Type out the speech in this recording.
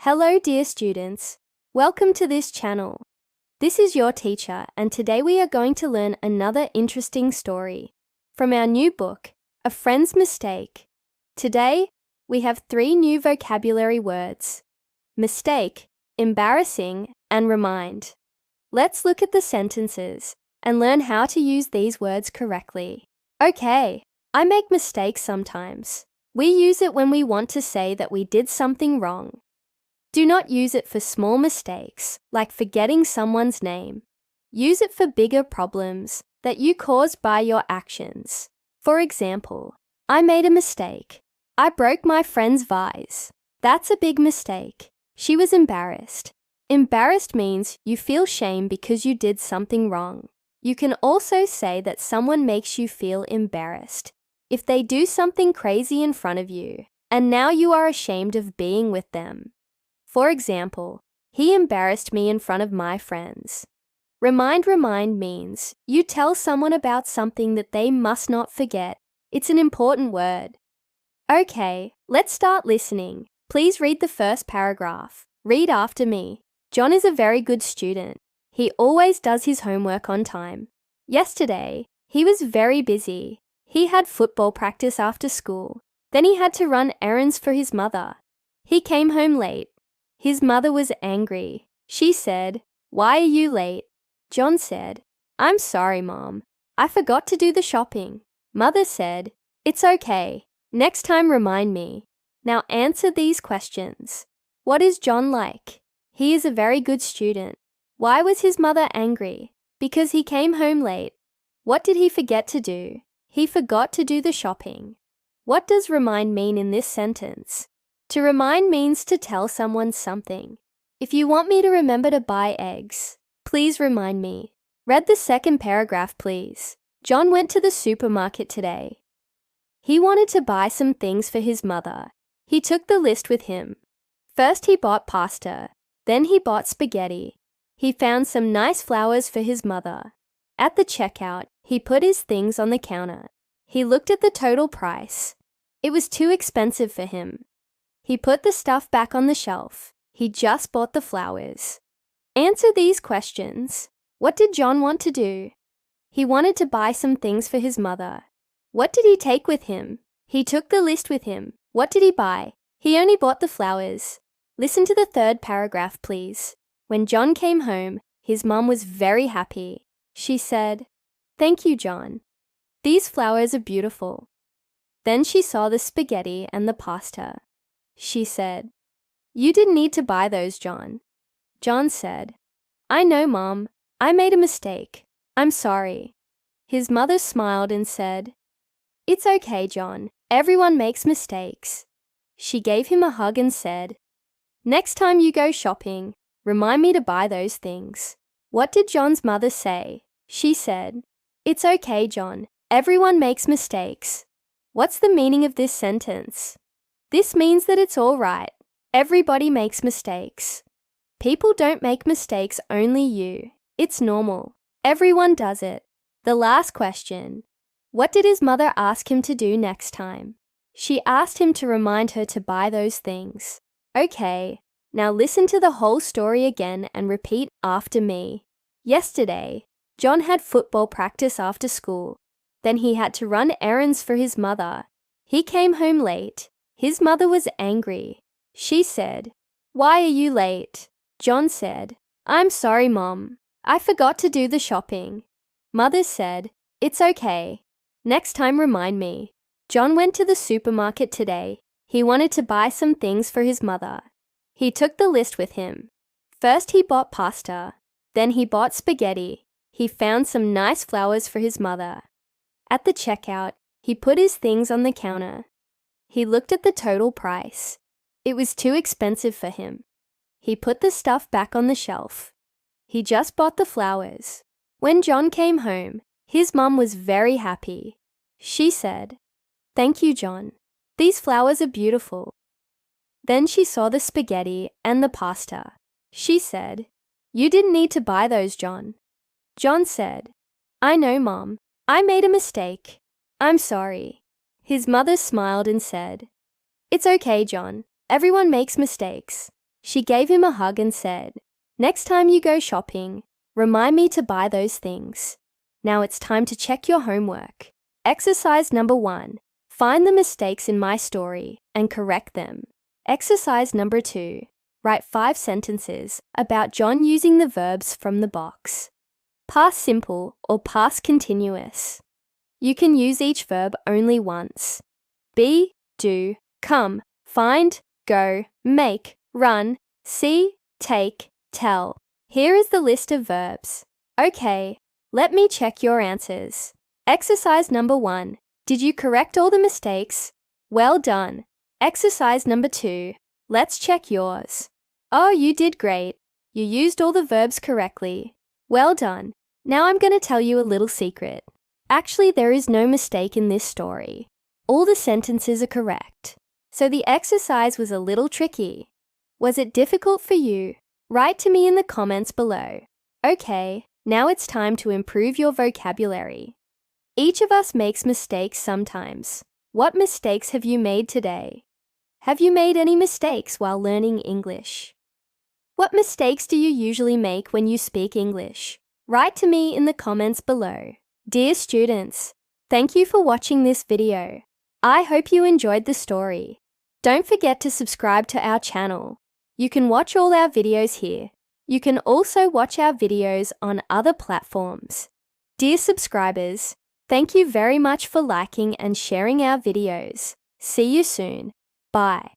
Hello, dear students. Welcome to this channel. This is your teacher, and today we are going to learn another interesting story from our new book, A Friend's Mistake. Today, we have 3 new vocabulary words: mistake, embarrassing, and remind. Let's look at the sentences and learn how to use these words correctly. Okay, I make mistakes sometimes. We use it when we want to say that we did something wrong. Do not use it for small mistakes, like forgetting someone's name. Use it for bigger problems that you caused by your actions. For example, I made a mistake. I broke my friend's vase. That's a big mistake. She was embarrassed. Embarrassed means you feel shame because you did something wrong. You can also say that someone makes you feel embarrassed if they do something crazy in front of you, and now you are ashamed of being with them. For example, he embarrassed me in front of my friends. Remind means you tell someone about something that they must not forget. It's an important word. Okay, let's start listening. Please read the first paragraph. Read after me. John is a very good student. He always does his homework on time. Yesterday, he was very busy. He had football practice after school. Then he had to run errands for his mother. He came home late. His mother was angry. She said, "Why are you late?" John said, "I'm sorry, Mom. I forgot to do the shopping." Mother said, "It's okay. Next time remind me." Now answer these questions. What is John like? He is a very good student. Why was his mother angry? Because he came home late. What did he forget to do? He forgot to do the shopping. What does remind mean in this sentence? To remind means to tell someone something. If you want me to remember to buy eggs, please remind me. Read the second paragraph, please. John went to the supermarket today. He wanted to buy some things for his mother. He took the list with him. First he bought pasta, then he bought spaghetti. He found some nice flowers for his mother. At the checkout, he put his things on the counter. He looked at the total price. It was too expensive for him. He put the stuff back on the shelf. He just bought the flowers. Answer these questions. What did John want to do? He wanted to buy some things for his mother. What did he take with him? He took the list with him. What did he buy? He only bought the flowers. Listen to the third paragraph, please. When John came home, his mom was very happy. She said, "Thank you, John. These flowers are beautiful." Then she saw the spaghetti and the pasta. She said, "You didn't need to buy those, John." John said, "I know, Mom. I made a mistake. I'm sorry." His mother smiled and said, "It's okay, John. Everyone makes mistakes." She gave him a hug and said, "Next time you go shopping, remind me to buy those things." What did John's mother say? She said, "It's okay, John. Everyone makes mistakes." What's the meaning of this sentence? This means that it's all right. Everybody makes mistakes. People don't make mistakes, only you. It's normal. Everyone does it. The last question. What did his mother ask him to do next time? She asked him to remind her to buy those things. Okay, now listen to the whole story again and repeat after me. Yesterday, John had football practice after school. Then he had to run errands for his mother. He came home late. His mother was angry. She said, "Why are you late?" John said, "I'm sorry, Mom. I forgot to do the shopping." Mother said, "It's okay. Next time remind me." John went to the supermarket today. He wanted to buy some things for his mother. He took the list with him. First he bought pasta. Then he bought spaghetti. He found some nice flowers for his mother. At the checkout, he put his things on the counter. He looked at the total price. It was too expensive for him. He put the stuff back on the shelf. He just bought the flowers. When John came home, his mom was very happy. She said, "Thank you, John. These flowers are beautiful." Then she saw the spaghetti and the pasta. She said, "You didn't need to buy those, John." John said, "I know, Mom. I made a mistake. I'm sorry." His mother smiled and said, "It's okay, John. Everyone makes mistakes." She gave him a hug and said, "Next time you go shopping, remind me to buy those things." Now it's time to check your homework. Exercise number 1. Find the mistakes in my story and correct them. Exercise number 2. Write 5 sentences about John using the verbs from the box. Past simple or past continuous. You can use each verb only once. Be, do, come, find, go, make, run, see, take, tell. Here is the list of verbs. Okay, let me check your answers. Exercise number 1. Did you correct all the mistakes? Well done. Exercise number 2. Let's check yours. Oh, you did great. You used all the verbs correctly. Well done. Now I'm going to tell you a little secret. Actually, there is no mistake in this story. All the sentences are correct. So the exercise was a little tricky. Was it difficult for you? Write to me in the comments below. Okay, now it's time to improve your vocabulary. Each of us makes mistakes sometimes. What mistakes have you made today? Have you made any mistakes while learning English? What mistakes do you usually make when you speak English? Write to me in the comments below. Dear students, thank you for watching this video. I hope you enjoyed the story. Don't forget to subscribe to our channel. You can watch all our videos here. You can also watch our videos on other platforms. Dear subscribers, thank you very much for liking and sharing our videos. See you soon. Bye.